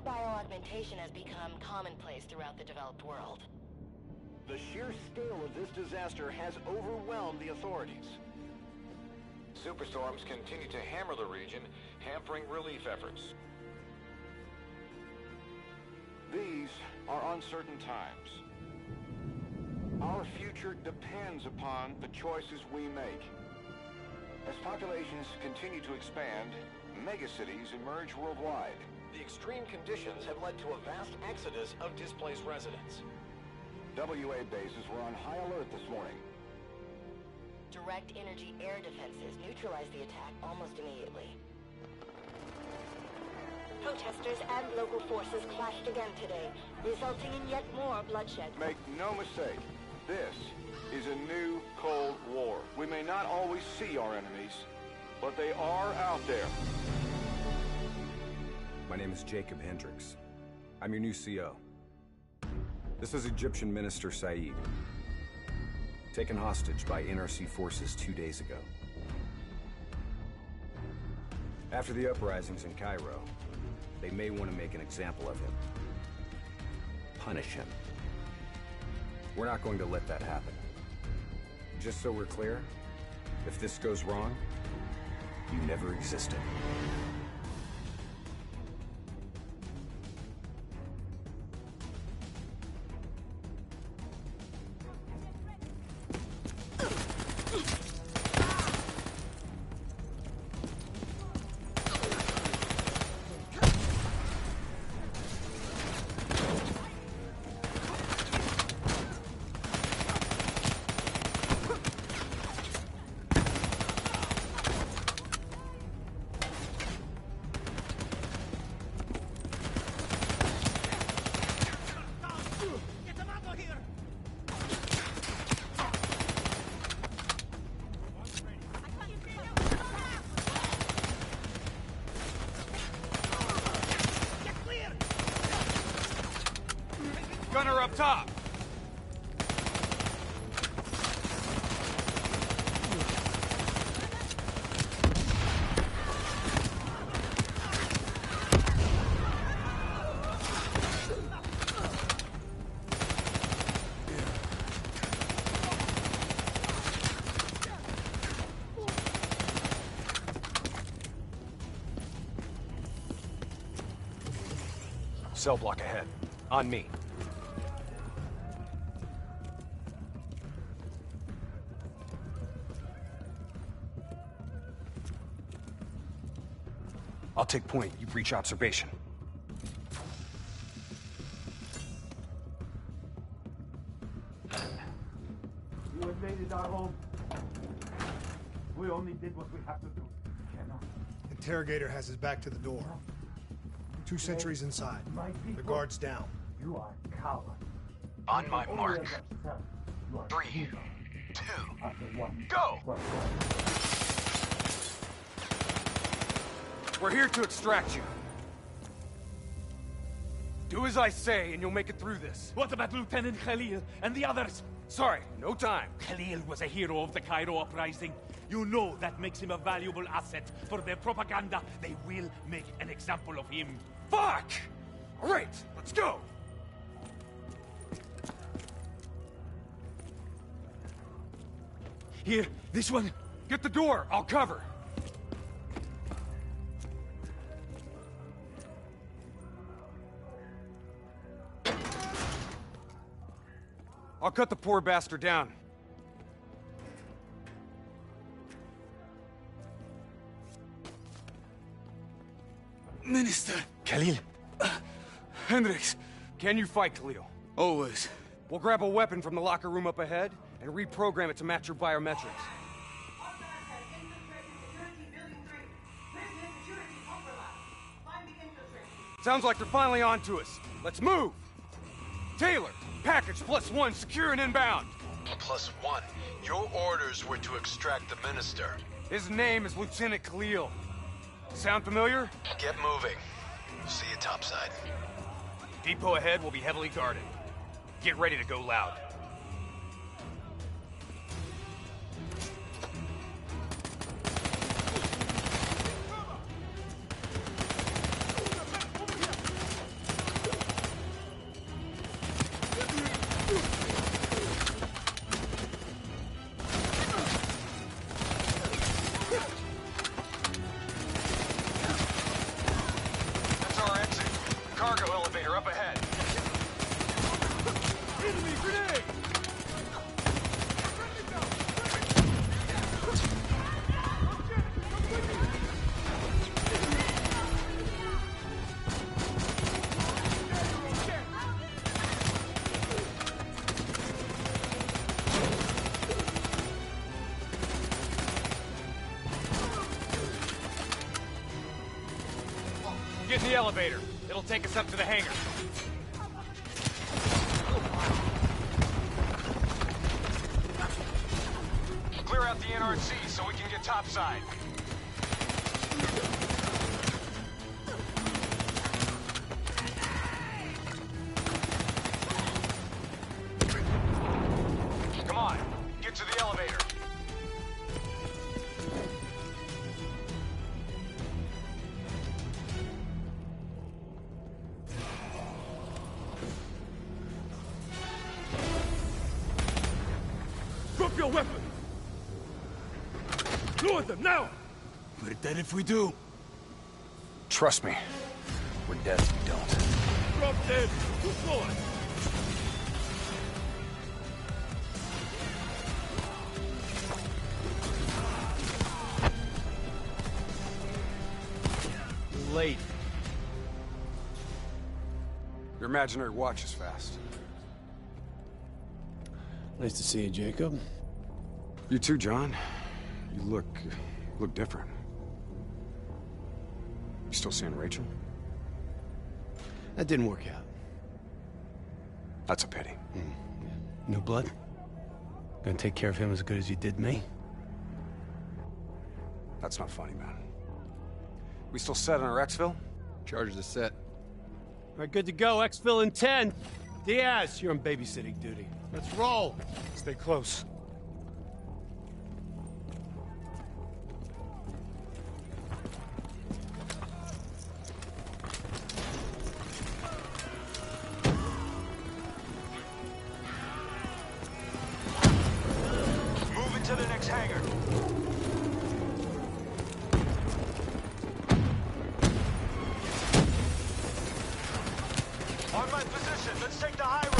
bioaugmentation has become commonplace throughout the developed world. The sheer scale of this disaster has overwhelmed the authorities. Superstorms continue to hammer the region, hampering relief efforts. These are uncertain times. Our future depends upon the choices we make. As populations continue to expand, megacities emerge worldwide. The extreme conditions have led to a vast exodus of displaced residents. WA bases were on high alert this morning. Direct energy air defenses neutralized the attack almost immediately. Protesters and local forces clashed again today, resulting in yet more bloodshed. Make no mistake, this is a new Cold War. We may not always see our enemies, but they are out there. My name is Jacob Hendricks. I'm your new CO. This is Egyptian Minister Said, taken hostage by NRC forces 2 days ago. After the uprisings in Cairo, they may want to make an example of him. Punish him. We're not going to let that happen. Just so we're clear, if this goes wrong, you never existed. Gunner up top! Cell block ahead. On me. I'll take point. You breach observation. You invaded our home. We only did what we have to do. Cannot. Interrogator has his back to the door. 2 sentries inside. The guard's down. You are a coward. On my mark. 3, 2, go! We're here to extract you. Do as I say, and you'll make it through this. What about Lieutenant Khalil and the others? Sorry, no time. Khalil was a hero of the Cairo uprising. You know that makes him a valuable asset for their propaganda. They will make an example of him. Fuck! All right, let's go! Here, this one. Get the door, I'll cover. I'll cut the poor bastard down. Minister. Khalil. Hendricks. Can you fight, Khalil? Always. We'll grab a weapon from the locker room up ahead and reprogram it to match your biometrics. Sounds like they're finally on to us. Let's move! Taylor, package +1, secure and inbound. +1. Your orders were to extract the minister. His name is Lieutenant Khalil. Sound familiar? Get moving. See you topside. Depot ahead will be heavily guarded. Get ready to go loud. elevator up ahead. Enemy grenade! Get in the elevator. It'll take us up to the hangar. Clear out the NRC so we can get topside. Come on, get to the elevator. Drop your weapon! Lower them, now! We're dead if we do. Trust me, we're dead if we don't. Drop dead! Who's going? Late. Your imaginary watch is fast. Nice to see you, Jacob. You too, John. You look different. You still seeing Rachel? That didn't work out. That's a pity. New blood? Gonna take care of him as good as you did me? That's not funny, man. We still set on our exfil? Charges are set. All right, good to go. Exfil in 10. Diaz, you're on babysitting duty. Let's roll. Stay close. Move into the next hangar. On my position, let's take the high road.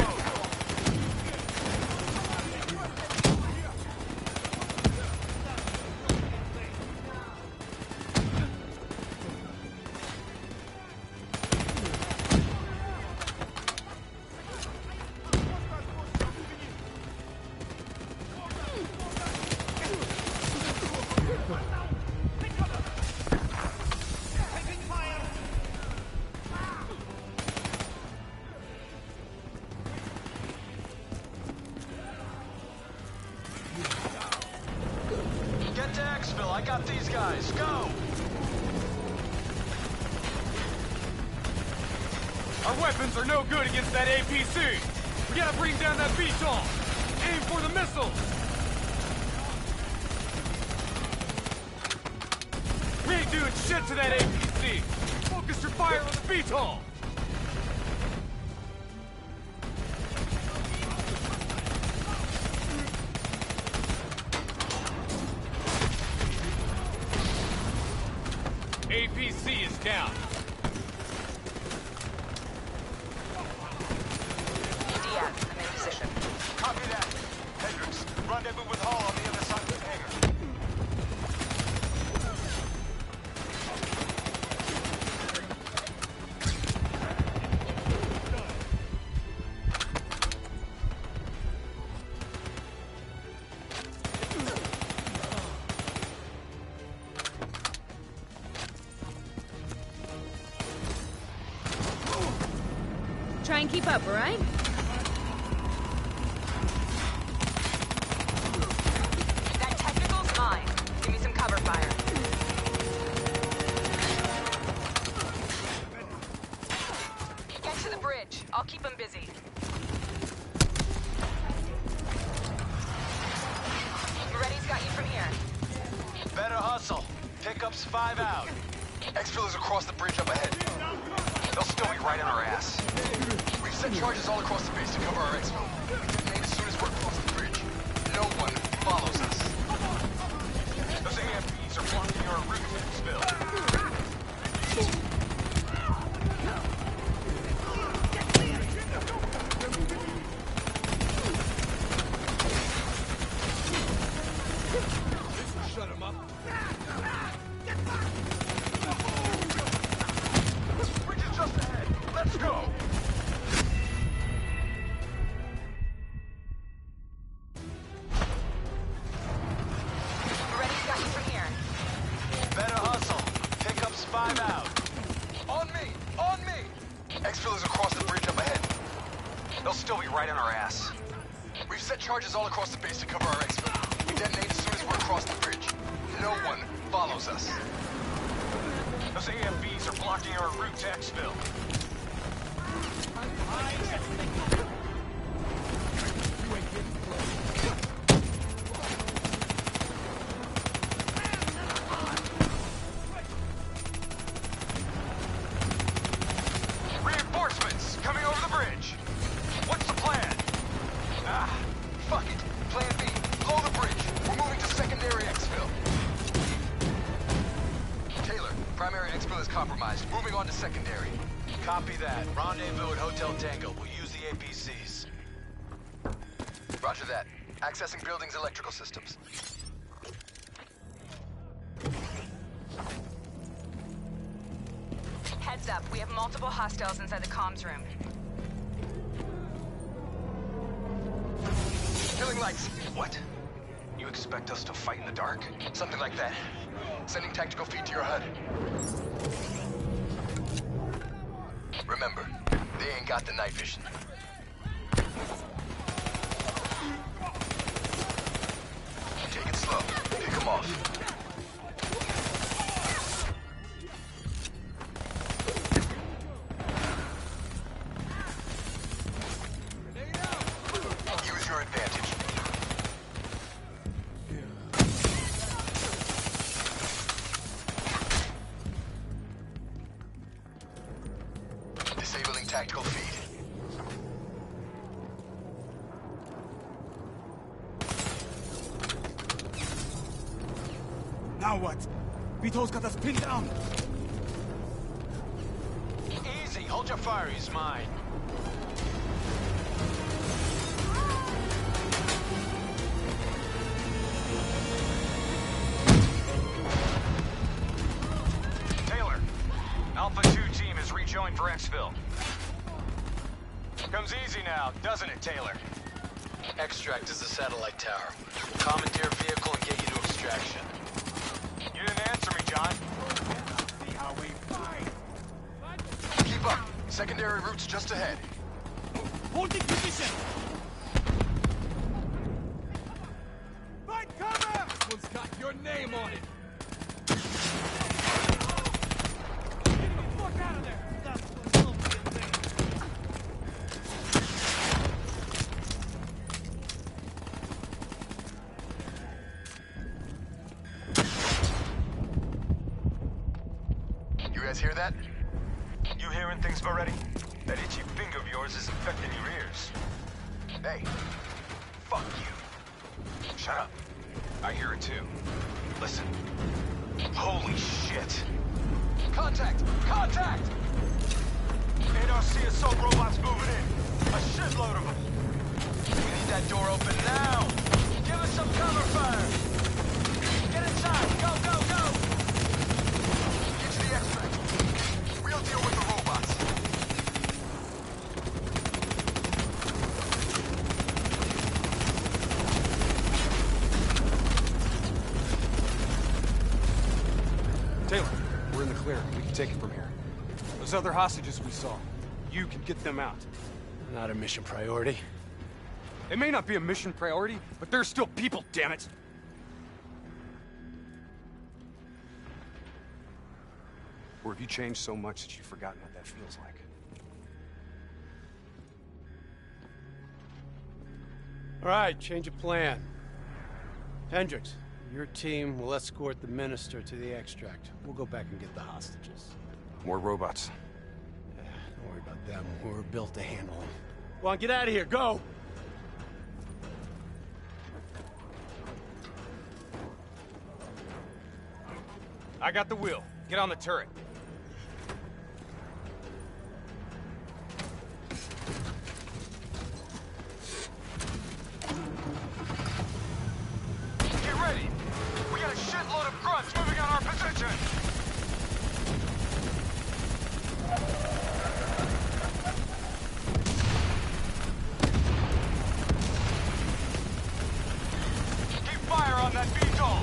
Get to Exfil, I got these guys, go! Our weapons are no good against that APC. We gotta bring down that VTOL. Aim for the missiles. We ain't doing shit to that APC. Focus your fire on the VTOL. APC is down. Diaz, I'm in position. Copy that. Hendricks, rendezvous with Hall on the other side of the hangar. Try and keep up, all right? That technical's mine. Give me some cover fire. Get to the bridge. I'll keep them busy. Reddy's got you from here. Better hustle. Pickups 5 out. Exfil is across the bridge up ahead. They'll still be right on our ass. We've set charges all across the base to cover our exfil. Detonate as soon as we're across the bridge. No one follows us. Those AFPs are blocking our route to exfil. Exfil is across the bridge up ahead. They'll still be right on our ass. We've set charges all across the base to cover our exfil. We detonate as soon as we're across the bridge. No one follows us. Those AFVs are blocking our route to exfil. Reinforcements coming over the bridge. What's the plan? Fuck it. Plan B. Blow the bridge. We're moving to secondary exfil. Taylor, primary exfil is compromised. Moving on to secondary. Copy that. Rendezvous at Hotel Tango. We'll use the APCs. Roger that. Accessing building's electrical systems. Heads up, we have multiple hostiles inside the comms room. Killing lights. What? You expect us to fight in the dark? Something like that. Sending tactical feed to your HUD. Remember, they ain't got the night vision. Take it slow. Pick them off. Use your advantage. Disabling tactical feed. Now what? Vito's got us pinned down. Easy. Hold your fire. He's mine. Taylor, Alpha 2 team has rejoined for exfil. Comes easy now, doesn't it, Taylor? Extract is the satellite tower. Commandeer vehicle and get you to extraction. You didn't answer me, John. Keep up. Secondary route's just ahead. Holding position. Find cover! This one's got your name on it. Get me the fuck out of there. That's what's up in there. You guys hear that? You hearing things already? That itchy finger of yours is infecting your ears. Hey. Fuck you. Shut up. I hear it too. Listen. Holy shit. Contact! Contact! ARC assault robots moving in. A shitload of them. We need that door open now! Give us some cover fire. Get inside. Go, go, go. Get to the extract. We'll deal with the robots. Taylor, we're in the clear. We can take it from here. Those other hostages we saw, you can get them out. Not a mission priority. It may not be a mission priority, but they're still people, damn it! Or have you changed so much that you've forgotten what that feels like? All right, change of plan. Hendricks, your team will escort the minister to the extract. We'll go back and get the hostages. More robots. Don't worry about them. We're built to handle them. Come on, get out of here. Go! I got the wheel. Get on the turret. Get ready. We got a shitload of grunts moving on our position. Keep fire on that VTOL.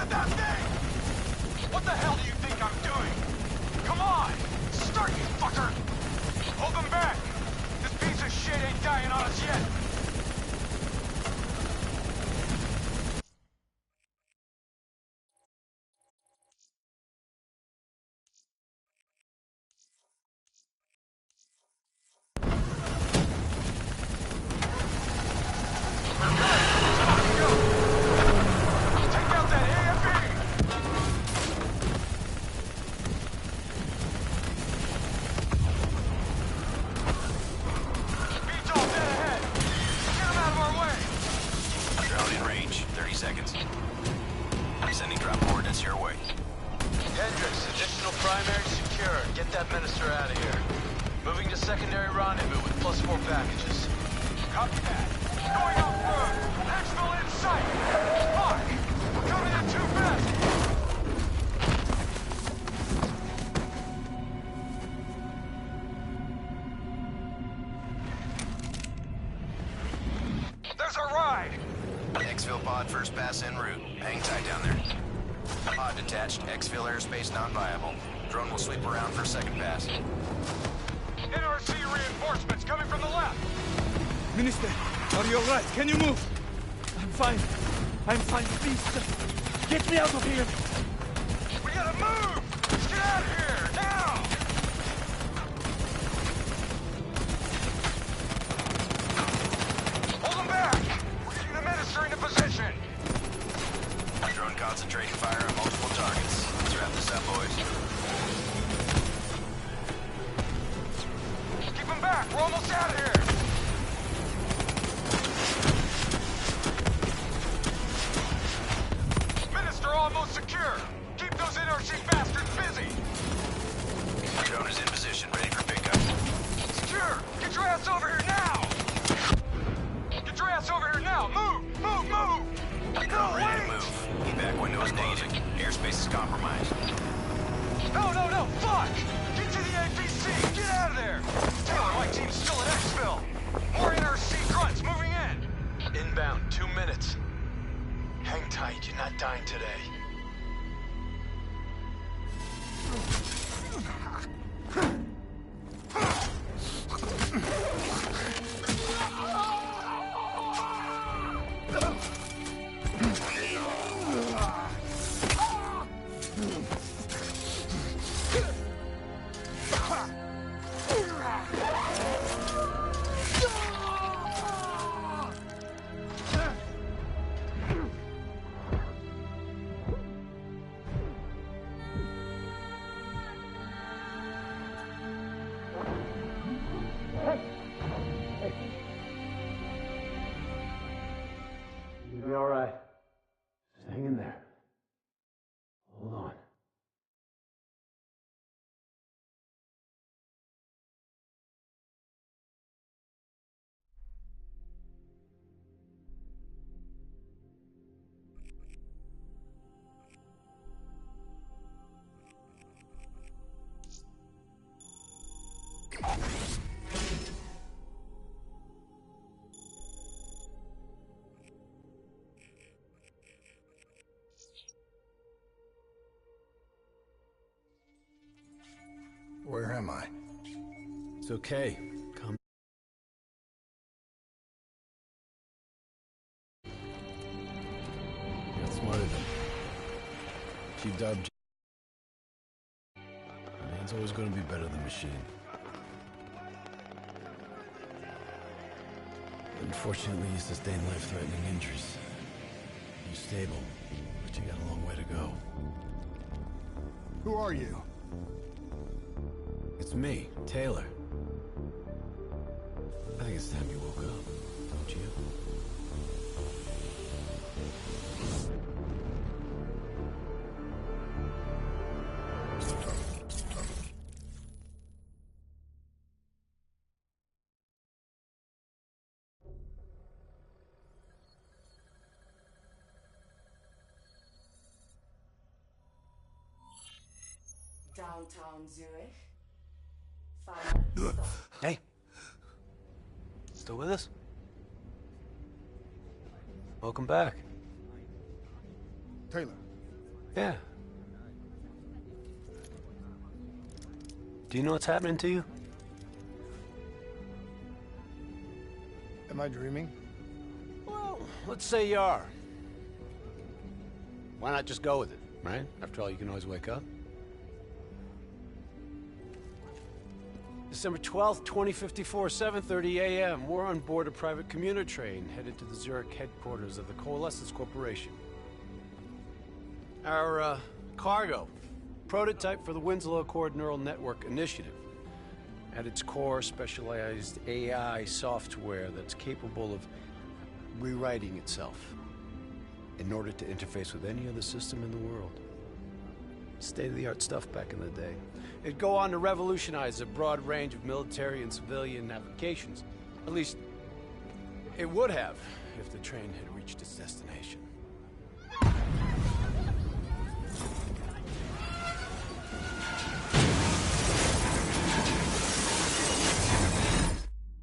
at that thing! What the hell do you think I'm doing? Come on! Start, you fucker! Hold them back! This piece of shit ain't dying on us yet! First pass en route. Hang tight down there. Pod detached. Exfil airspace non-viable. Drone will sweep around for second pass. NRC reinforcements coming from the left! Minister, are you alright? Can you move? I'm fine. I'm fine. Please, get me out of here. We gotta move! Let's get out of here, now! Hold them back! We're getting the minister into position! Drone concentrating fire on multiple targets. Let's wrap this up, boys. Keep them back! We're almost out of here! Minister almost secure! Keep those NRC bastards busy! Drone is in position, ready for pickup. Secure! Get your ass over here now! Get your ass over here now! Move! Move! Move! Drone ready to move. Evac window is closing. Airspace is compromised. No, no, no! Fuck! Get to the APC! Get out of there! Taylor, my team's still at Exfil! More NRC grunts moving in! Inbound, 2 minutes. Hang tight, you're not dying today. You'll be all right. Just hang in there. Hold on. Where am I? It's okay. Come. Got smarter than Chief Darb. Man's always going to be better than machine. Unfortunately, you sustained life-threatening injuries. You're stable, but you got a long way to go. Who are you? It's me, Taylor. I think it's time you woke up, don't you? Downtown Zurich. Hey. Still with us? Welcome back. Taylor, Yeah. Do you know what's happening to you? Am I dreaming? Well, let's say you are. Why not just go with it, right? After all, you can always wake up. December 12th, 2054, 7:30 a.m. We're on board a private commuter train headed to the Zurich headquarters of the Coalescence Corporation. Our cargo, prototype for the Winslow Accord Neural Network Initiative. At its core, specialized AI software that's capable of rewriting itself in order to interface with any other system in the world. State-of-the-art stuff back in the day. It'd go on to revolutionize a broad range of military and civilian applications. At least, it would have if the train had reached its destination.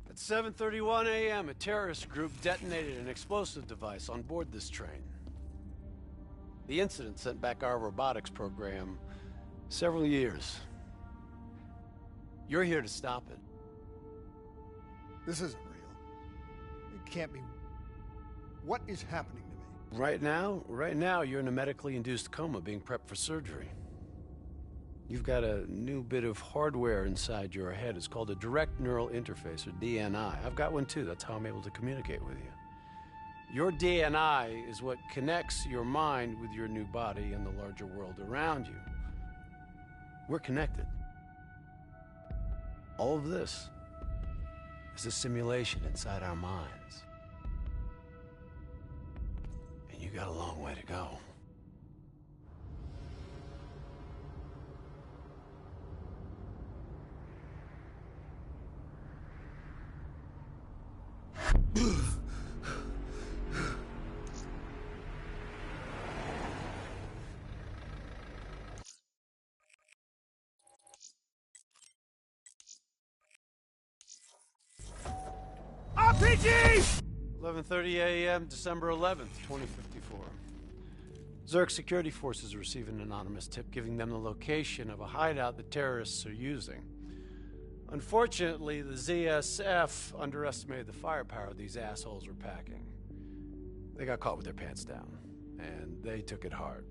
At 7:31 a.m., a terrorist group detonated an explosive device on board this train. The incident sent back our robotics program several years. You're here to stop it. This isn't real. It can't be. What is happening to me? Right now, you're in a medically induced coma being prepped for surgery. You've got a new bit of hardware inside your head. It's called a direct neural interface, or DNI. I've got one too. That's how I'm able to communicate with you. Your DNI is what connects your mind with your new body and the larger world around you. We're connected. All of this is a simulation inside our minds. And you got a long way to go. RPG! 11:30 a.m., December 11th, 2054. Zurich security forces receive an anonymous tip giving them the location of a hideout the terrorists are using. Unfortunately, the ZSF underestimated the firepower these assholes were packing. They got caught with their pants down, and they took it hard.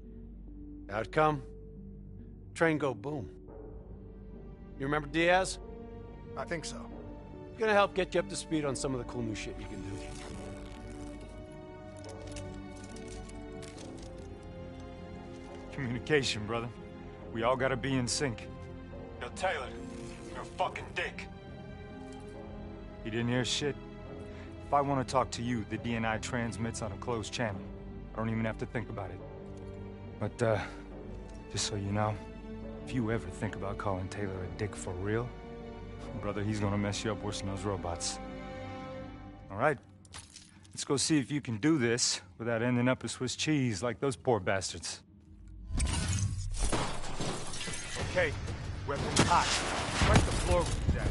Outcome? Train go boom. You remember Diaz? I think so. Gonna help get you up to speed on some of the cool new shit you can do. Communication, brother. We all gotta be in sync. Yo, Taylor, you're a fucking dick. You didn't hear shit? If I want to talk to you, the DNI transmits on a closed channel. I don't even have to think about it. But, just so you know, if you ever think about calling Taylor a dick for real, brother, he's gonna mess you up worse than those robots. All right, let's go see if you can do this without ending up as Swiss cheese like those poor bastards. Okay, weapons hot. Strike the floor with that.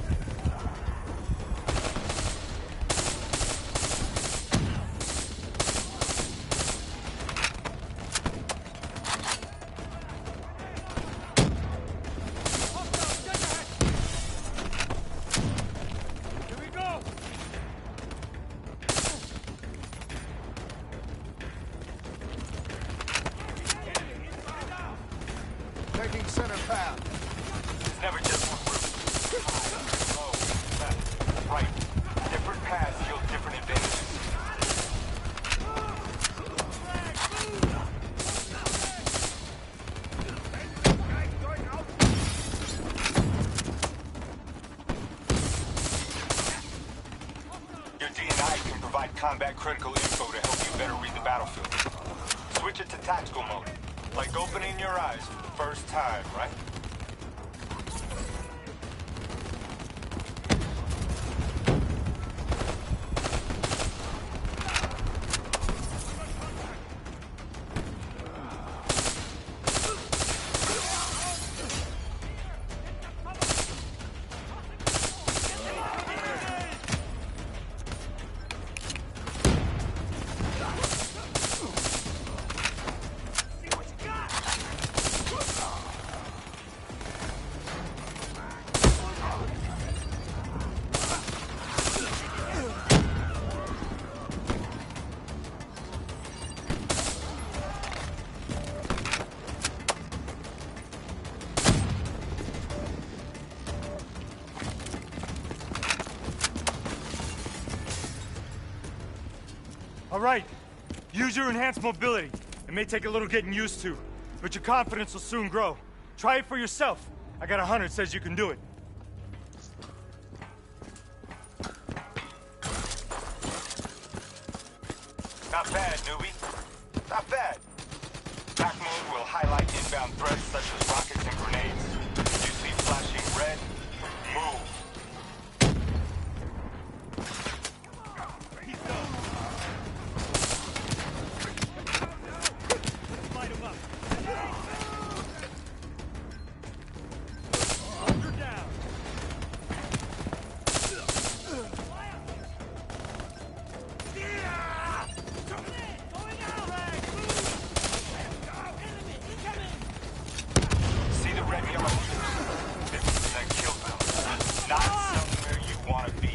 Taking center path. It's never just one route. Oh, left, right. Different paths yield different advantages. Your DNI can provide combat critical info to help you better read the battlefield. Switch it to tactical mode. Like opening your eyes for the first time, right? All right. Use your enhanced mobility. It may take a little getting used to, but your confidence will soon grow. Try it for yourself. I got a hunter that says you can do it. Not bad, newbie. Not bad. Attack mode will highlight inbound threats such as rockets and grenades. You see flashing red? Move. Light him up. You're down. See the red yellow? This is a kill zone. Not somewhere you want to be.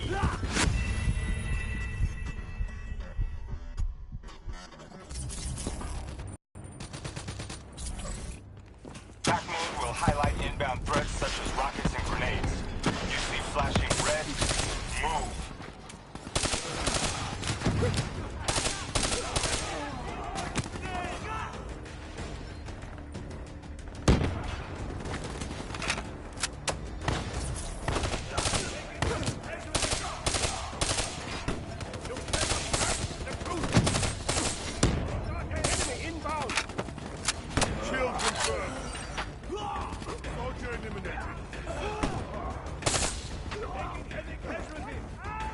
Attack mode will highlight inbound threats such as rockets and grenades. You see flashing red? Move. Kill confirmed. Soldier eliminated.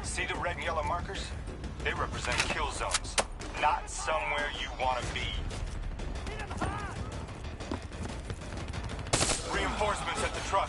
See the red and yellow markers? They represent kill zones. Not somewhere you want to be. Reinforcements at the truck.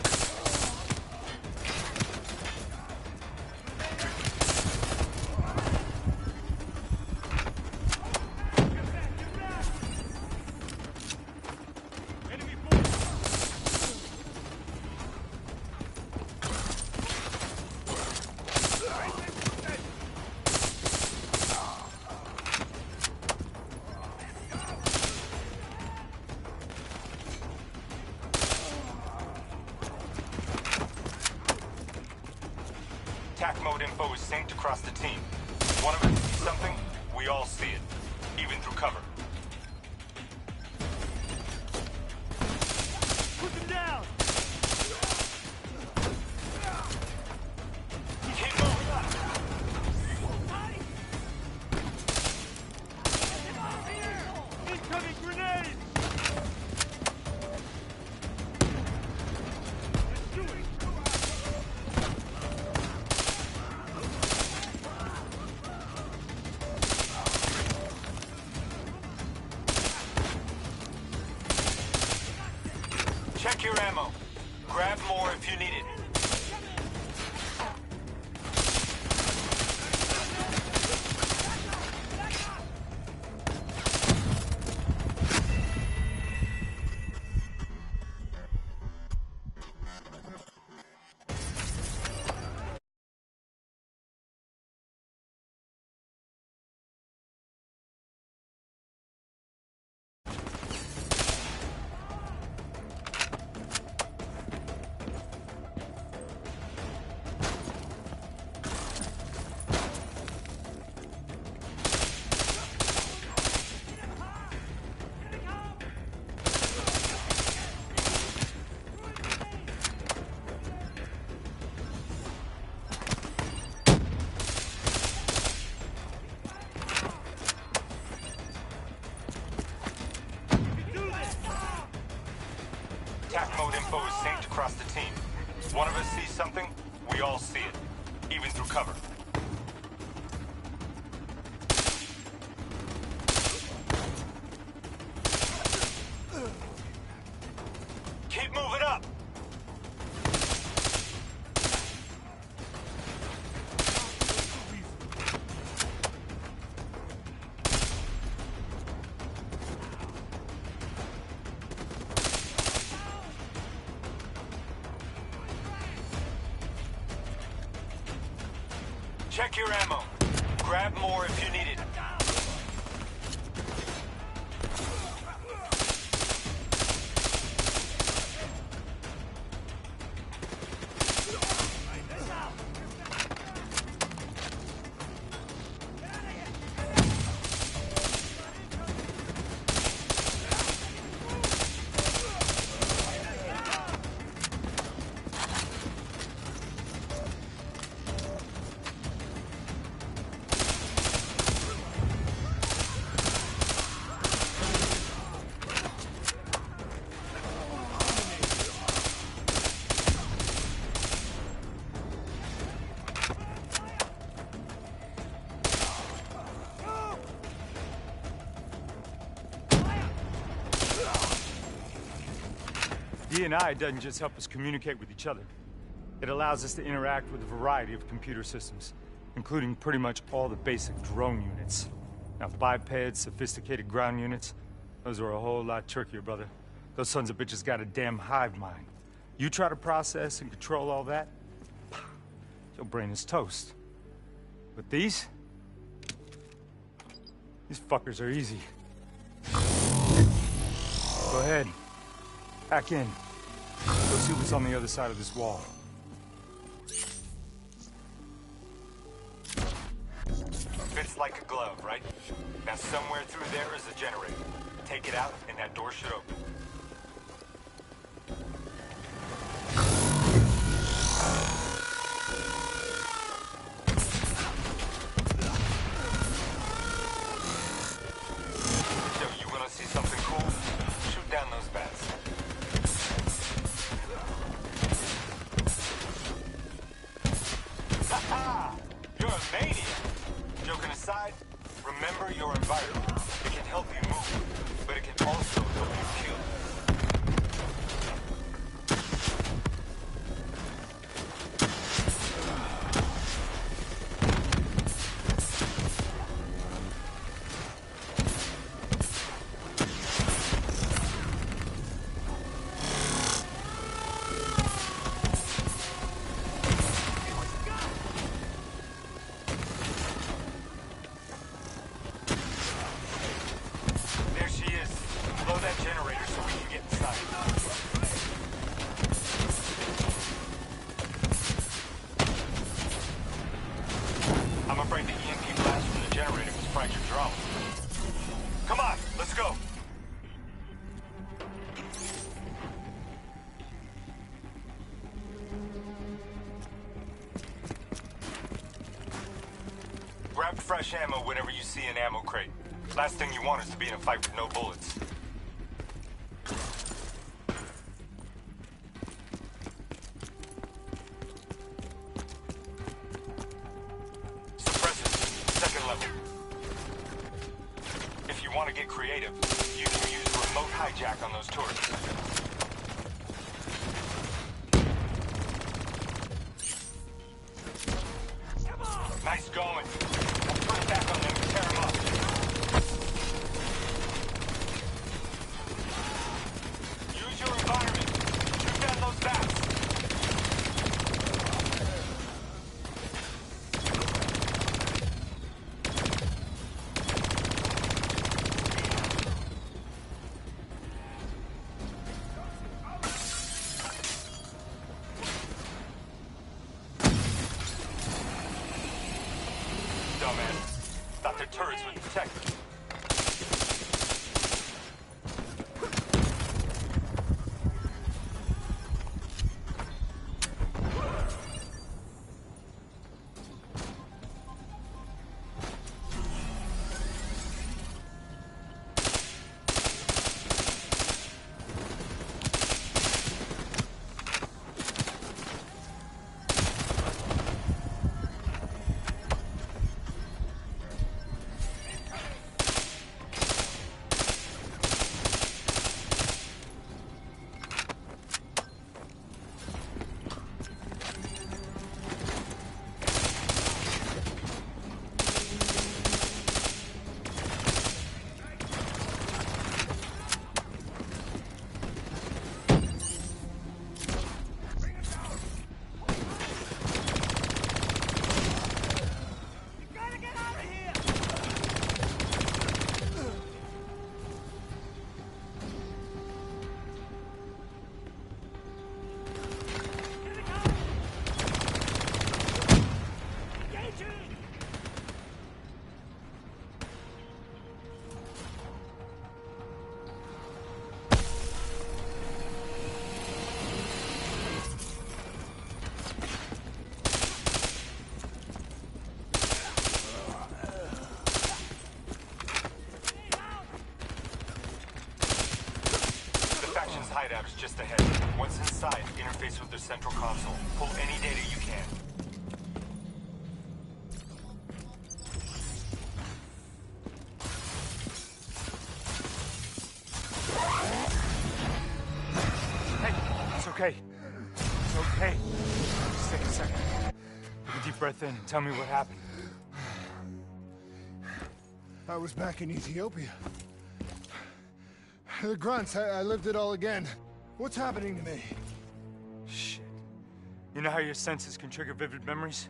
Attack mode info is synced across the team. One of us sees something, we all see it, even through cover. Put them down. Keep moving up. Incoming grenades. Check your ammo. Grab more if you need it. Attack mode info is synced across the team. One of us sees something, we all see it, even through cover. Keep moving up! Check your ammo. Grab more if you need it. D&I doesn't just help us communicate with each other. It allows us to interact with a variety of computer systems, including pretty much all the basic drone units. Now, bipeds, sophisticated ground units, those are a whole lot trickier, brother. Those sons of bitches got a damn hive mind. You try to process and control all that, your brain is toast. But these fuckers are easy. Go ahead. Back in. Go see what's on the other side of this wall. Fits like a glove, right? Now somewhere through there is a generator. Take it out and that door should open. So you wanna see something cool? Shoot down those bats. Ha-ha! You're a maniac! Joking aside, remember your environment. It can help you move, but it can also help you kill. Come on, let's go. Grab fresh ammo whenever you see an ammo crate. Last thing you want is to be in a fight with no bullets. Suppressors, second level. If you want to get creative, you can use remote hijack on those turrets. Nice going. Now put it back on them and tear them up. Use your environment. Shoot down those bats. Dumbass. Thought their turrets would protect them. Hideout is just ahead. Once inside, interface with their central console. Pull any data you can. Hey, okay. It's okay. Just take a second. Take a deep breath in and tell me what happened. I was back in Ethiopia. The grunts, I lived it all again. What's happening to me? Shit. You know how your senses can trigger vivid memories?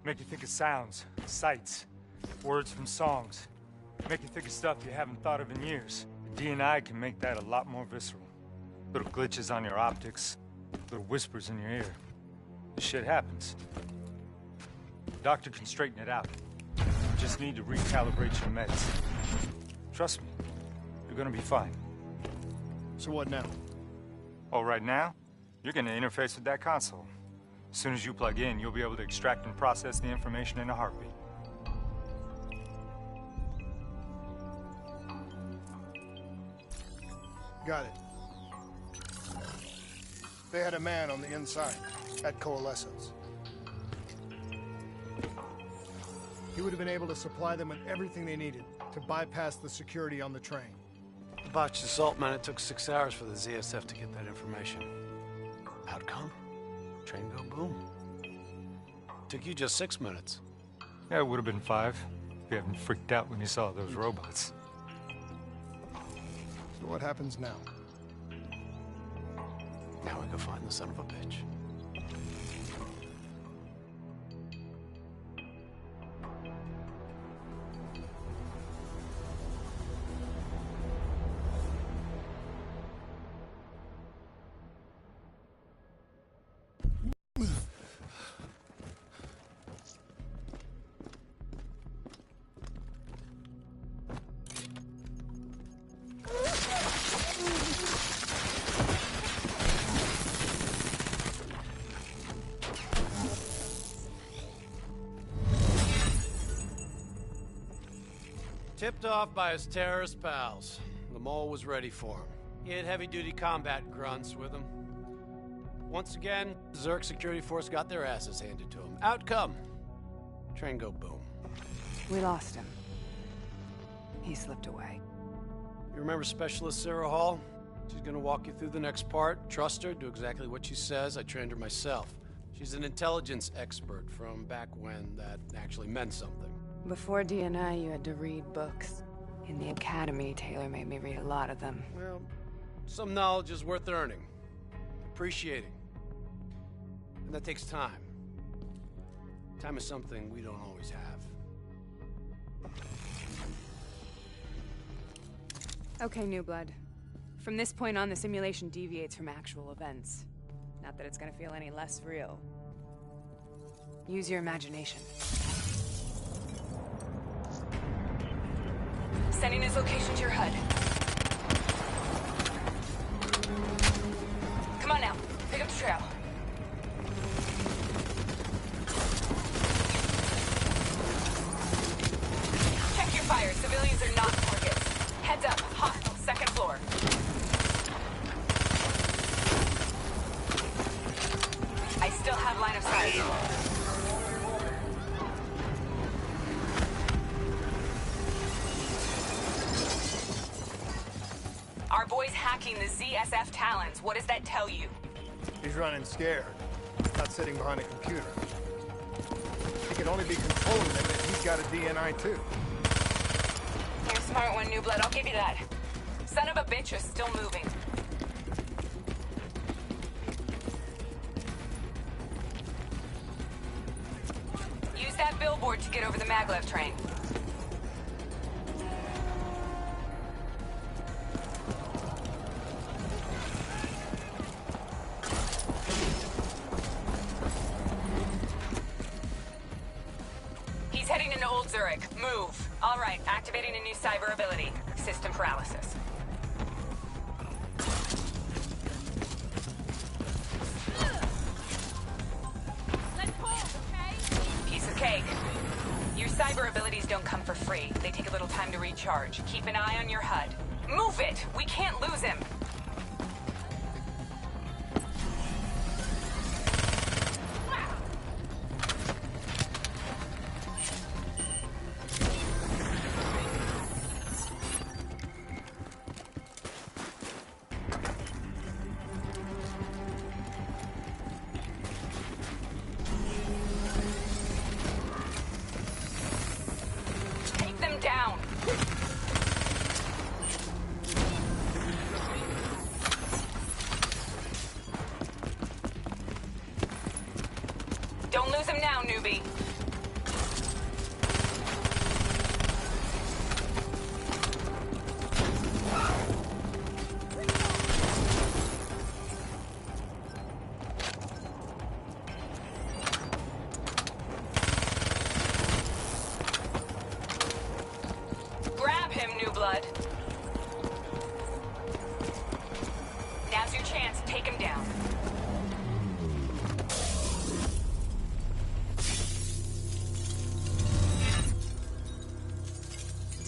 Make you think of sounds, sights, words from songs. Make you think of stuff you haven't thought of in years. D&I can make that a lot more visceral. Little glitches on your optics, little whispers in your ear. This shit happens. The doctor can straighten it out. You just need to recalibrate your meds. Trust me, you're gonna be fine. So what now? Oh, right now, you're gonna interface with that console. As soon as you plug in, you'll be able to extract and process the information in a heartbeat. Got it. They had a man on the inside, at Coalescence. He would have been able to supply them with everything they needed to bypass the security on the train. The botched assault, man, it took 6 hours for the ZSF to get that information. Outcome? Train go boom. Took you just 6 minutes. Yeah, it would have been 5 if you hadn't freaked out when you saw those robots. So what happens now? Now we go find the son of a bitch. Tipped off by his terrorist pals, the mole was ready for him. He had heavy-duty combat grunts with him. Once again, Zurich security force got their asses handed to him. Outcome: train go boom. We lost him. He slipped away. You remember Specialist Sarah Hall? She's gonna walk you through the next part. Trust her, do exactly what she says. I trained her myself. She's an intelligence expert from back when that actually meant something. Before D&I, you had to read books. In the academy, Taylor made me read a lot of them. Well, some knowledge is worth earning, appreciating. And that takes time. Time is something we don't always have. Okay, New Blood. From this point on, the simulation deviates from actual events. Not that it's gonna feel any less real. Use your imagination. Sending his location to your HUD. Come on now, pick up the trail. Check your fire. Civilians are not targets. Heads up, hostile, second floor. I still have line of sight. Our boy's hacking the ZSF Talons. What does that tell you? He's running scared, not sitting behind a computer. He can only be controlling them if he's got a DNI too. You're a smart one, New Blood. I'll give you that. Son of a bitch is still moving. Use that billboard to get over the maglev train. He's heading into Old Zurich. Move. All right, activating a new cyber ability. System paralysis. Let's move, okay? Piece of cake. Your cyber abilities don't come for free. They take a little time to recharge. Keep an eye on your HUD. Move it! We can't lose him!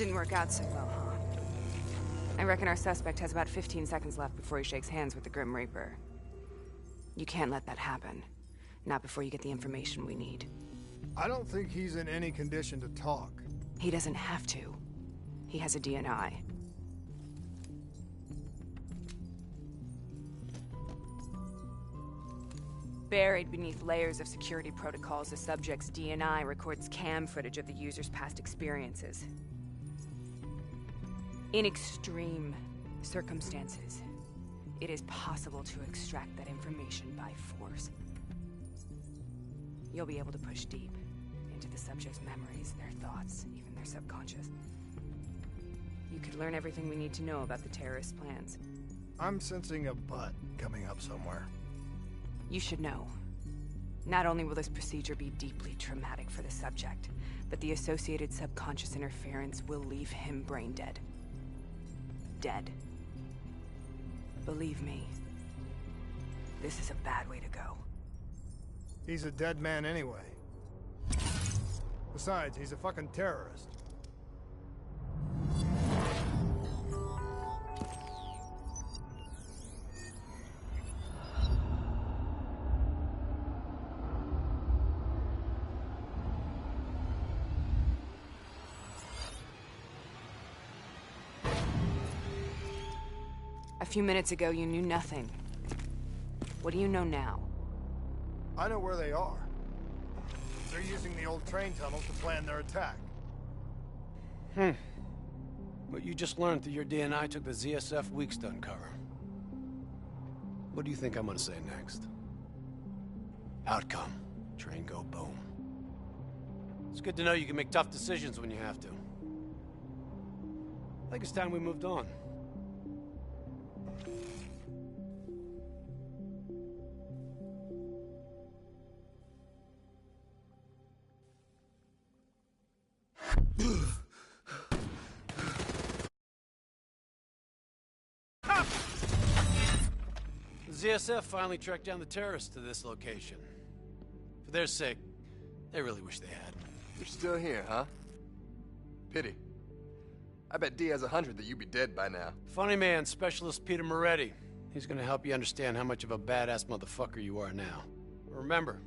didn't work out so well, huh? I reckon our suspect has about 15 seconds left before he shakes hands with the Grim Reaper. You can't let that happen. Not before you get the information we need. I don't think he's in any condition to talk. He doesn't have to. He has a DNI. Buried beneath layers of security protocols, the subject's DNI records cam footage of the user's past experiences. In extreme circumstances, it is possible to extract that information by force. You'll be able to push deep into the subject's memories, their thoughts, even their subconscious. You could learn everything we need to know about the terrorist plans. I'm sensing a butt coming up somewhere. You should know. Not only will this procedure be deeply traumatic for the subject, but the associated subconscious interference will leave him brain dead. Dead. Believe me, this is a bad way to go. He's a dead man anyway. Besides, he's a fucking terrorist. A few minutes ago, you knew nothing. What do you know now? I know where they are. They're using the old train tunnel to plan their attack. What you just learned through your DNI took the ZSF weeks to uncover. What do you think I'm gonna say next? Outcome. Train go boom. It's good to know you can make tough decisions when you have to. I think it's time we moved on. The ZSF finally tracked down the terrorists to this location. For their sake, they really wish they had. You're still here, huh? Pity. I bet D has 100 that you'd be dead by now. Funny man, Specialist Peter Moretti. He's gonna help you understand how much of a badass motherfucker you are now. But remember,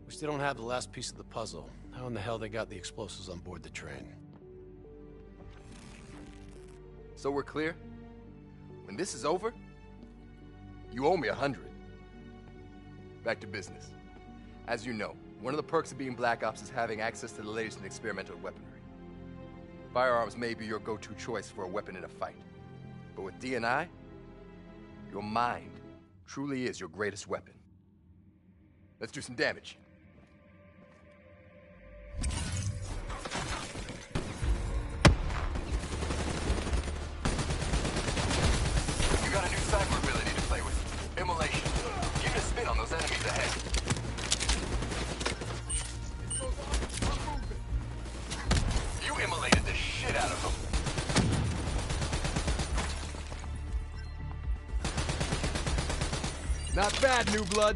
we still don't have the last piece of the puzzle. How in the hell they got the explosives on board the train? So we're clear? When this is over, you owe me 100. Back to business. As you know, one of the perks of being Black Ops is having access to the latest in experimental weaponry. Firearms may be your go-to choice for a weapon in a fight. But with DNI, your mind truly is your greatest weapon. Let's do some damage. You got a new cyber ability to play with. Immolation. Give it a spin on those enemies ahead. You immolated the shit out of them. Not bad, new blood.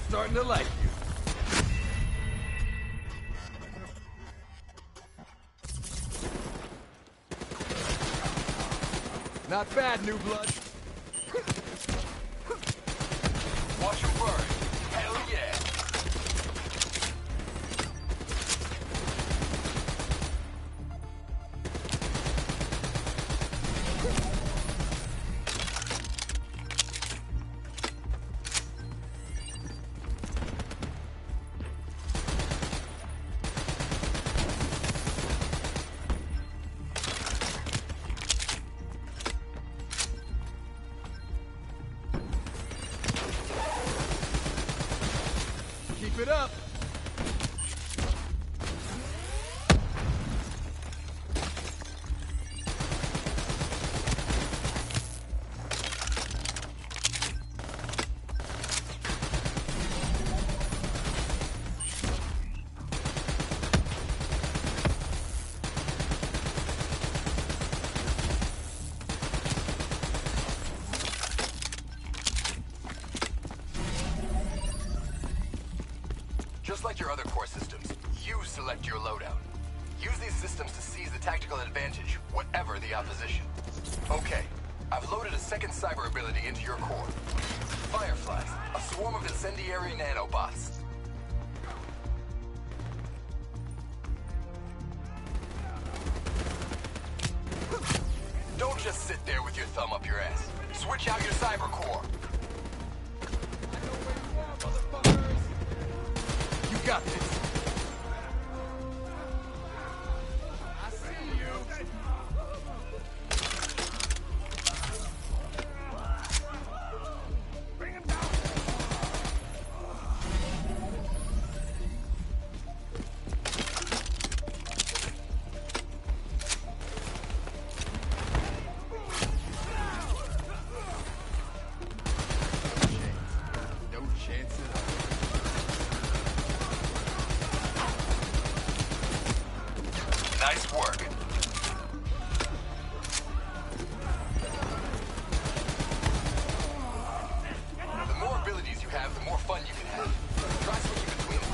Starting to like you. Not bad, new blood. Watch them burn. Hell yeah. Keep it up. like your other core systems, you select your loadout. Use these systems to seize the tactical advantage, whatever the opposition. Okay, I've loaded a second cyber ability into your core. Fireflies, a swarm of incendiary nanobots. Don't just sit there with your thumb up your ass. Switch out your cyber core. You got this. I see you. Bring him down. No chance at all. Nice work. The more abilities you have, the more fun you can have. Try switching between them.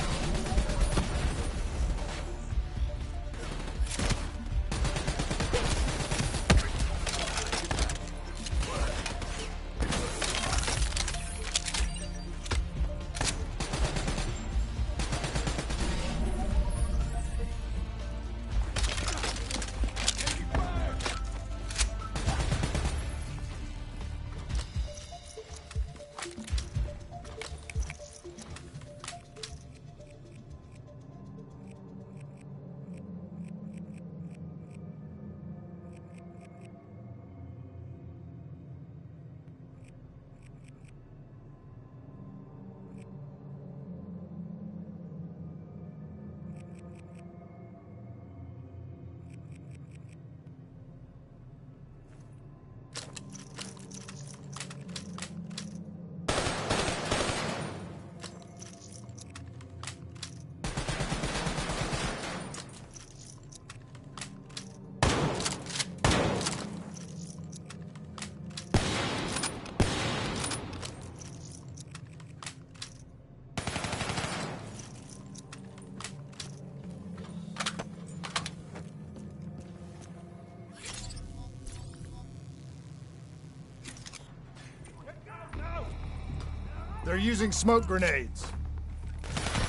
They're using smoke grenades.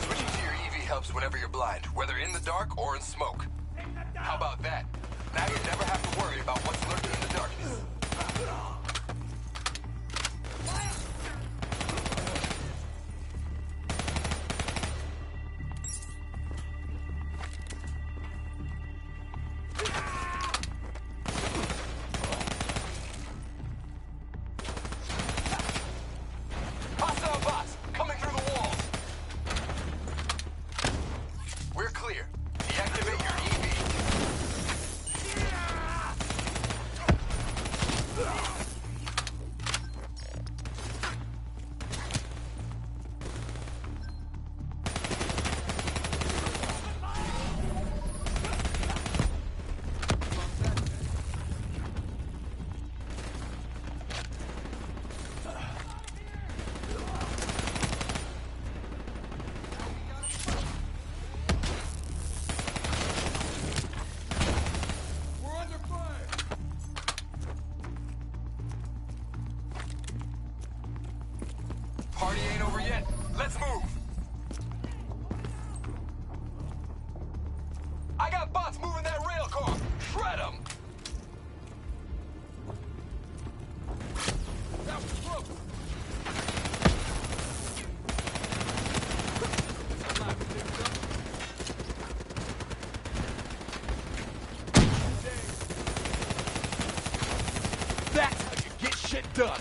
Switching to your EV helps whenever you're blind, whether in the dark or in smoke. How about that? Now you never have to worry about what's lurking in the darkness. Hostile bots coming through the walls. We're clear. Deactivate your EV. Party ain't over yet. Let's move. I got bots moving that rail car. Shred them. That was close. That's how you get shit done.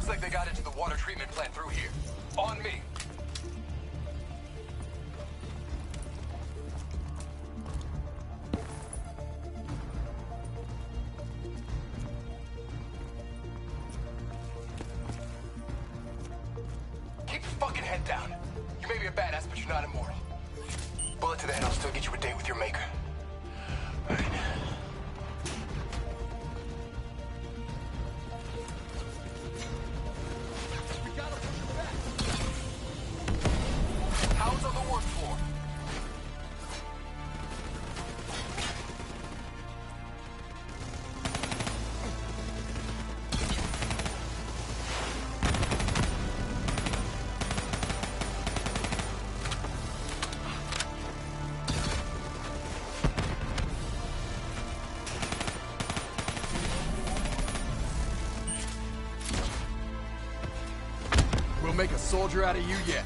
Looks like they got into the water treatment plant through here. On me. Keep your fucking head down. You may be a badass, but you're not immortal. Bullet to the head will still get you a date with your maker. All right. How's on the work floor? We'll make a soldier out of you yet.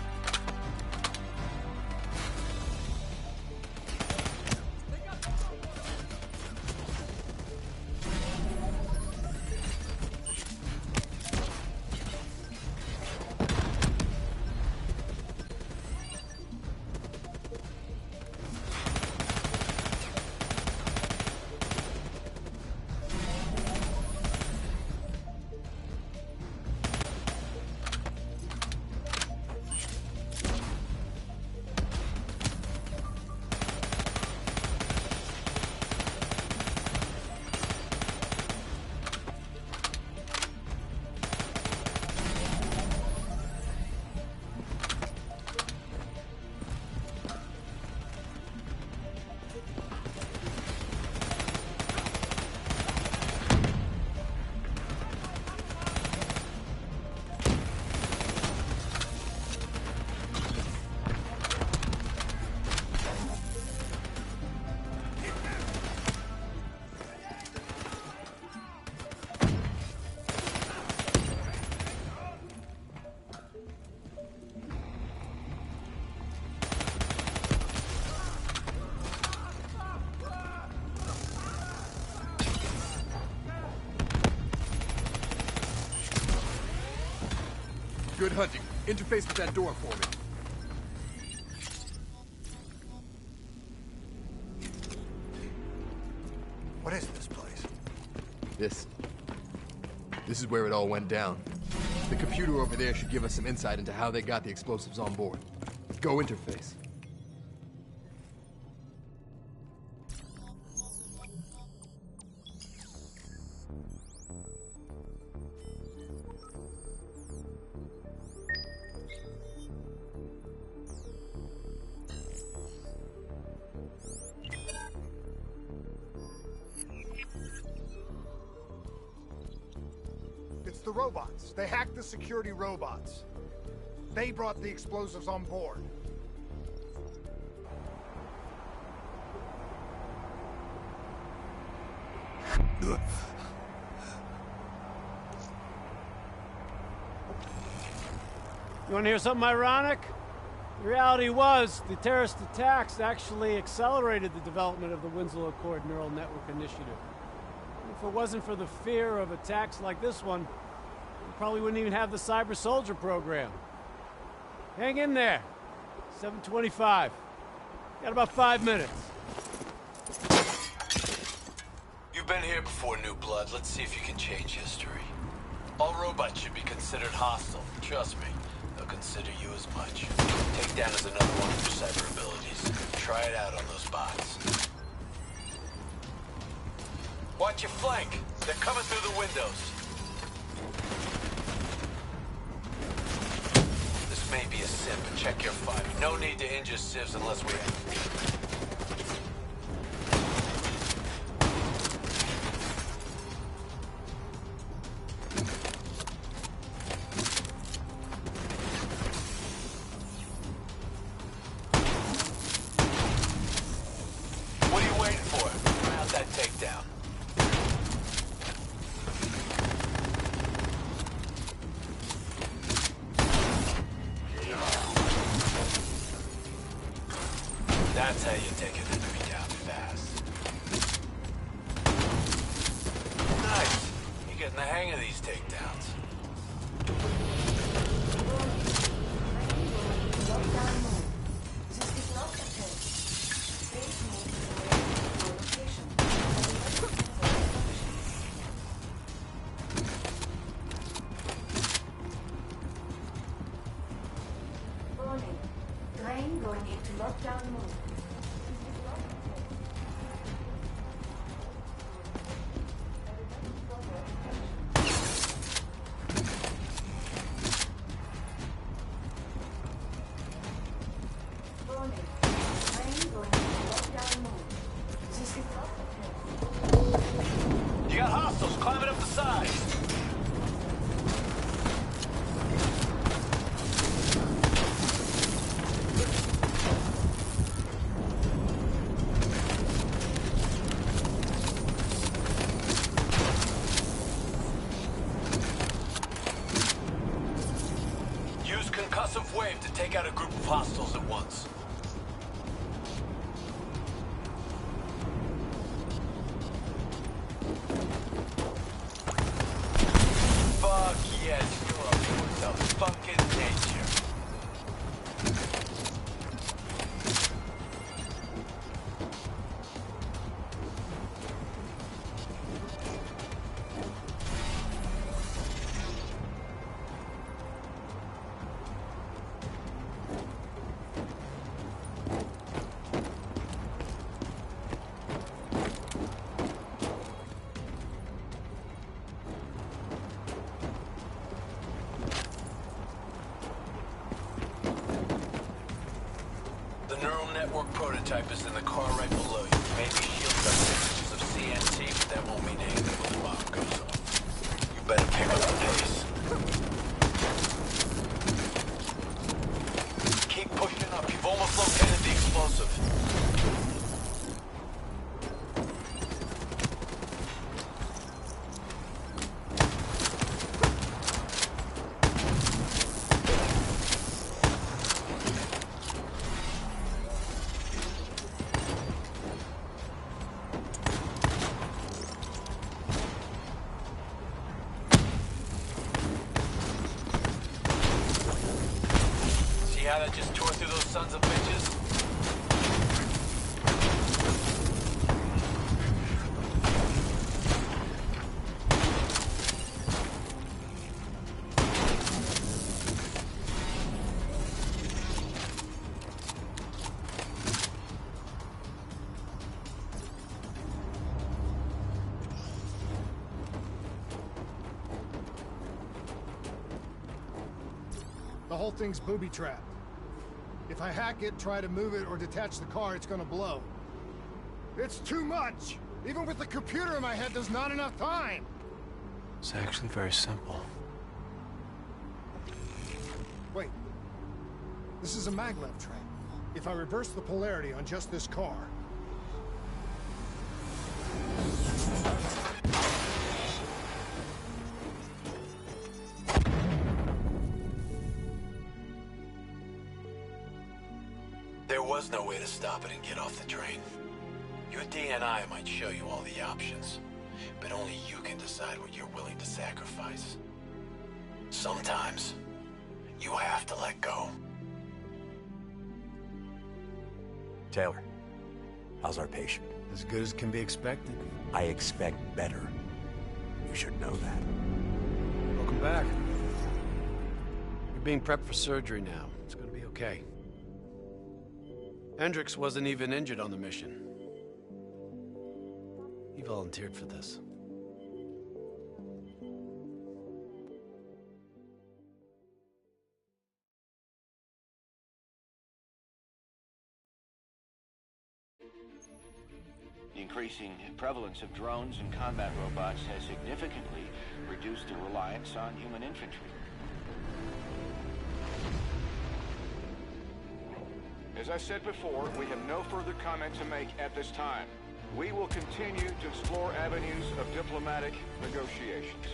Good hunting. Interface with that door for me. What is this place? This is where it all went down. The computer over there should give us some insight into how they got the explosives on board. Go interface. It's the robots. They hacked the security robots. They brought the explosives on board. You want to hear something ironic? The reality was, the terrorist attacks actually accelerated the development of the Winslow Accord Neural Network Initiative. If it wasn't for the fear of attacks like this one, we probably wouldn't even have the Cyber Soldier program. Hang in there. 7:25. Got about 5 minutes. You've been here before, New Blood. Let's see if you can change history. All robots should be considered hostile. Trust me, they'll consider you as much. Takedown is another one of your cyber abilities. Try it out on those bots. Watch your flank. They're coming through the windows. This may be a sim, but check your fire. No need to injure civs unless we have. What are you waiting for? Try out that takedown. That's how you take an enemy down fast. Nice. You're getting the hang of these takedowns. Lockdown mode. You got hostiles climbing up the side. Use concussive wave to take out a group of hostiles at once. Fuck yes, you're a force of fucking nature. The neural network prototype is in the car right below you. Maybe shields up images of CNT, but that won't mean anything when the bomb goes off. You better pick up the pace. Keep pushing up. You've almost located the explosive. See how that just tore through those sons of bitches? The whole thing's booby-trapped. If I hack it, try to move it, or detach the car, it's gonna blow. It's too much! Even with the computer in my head, there's not enough time! It's actually very simple. Wait. This is a maglev train. If I reverse the polarity on just this car... There was no way to stop it and get off the train. Your DNI might show you all the options, but only you can decide what you're willing to sacrifice. Sometimes, you have to let go. Taylor, how's our patient? As good as can be expected. I expect better. You should know that. Welcome back. You're being prepped for surgery now. It's gonna be okay. Hendricks wasn't even injured on the mission. He volunteered for this. The increasing prevalence of drones and combat robots has significantly reduced the reliance on human infantry. As I said before, we have no further comment to make at this time. We will continue to explore avenues of diplomatic negotiations.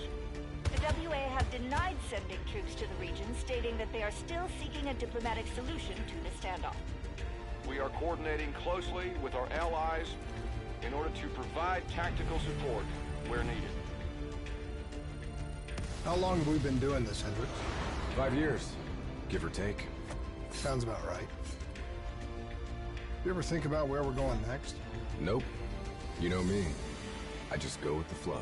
The WA have denied sending troops to the region, stating that they are still seeking a diplomatic solution to the standoff. We are coordinating closely with our allies in order to provide tactical support where needed. How long have we been doing this, Hendricks? 5 years, give or take. Sounds about right. You ever think about where we're going next? Nope. You know me. I just go with the flow.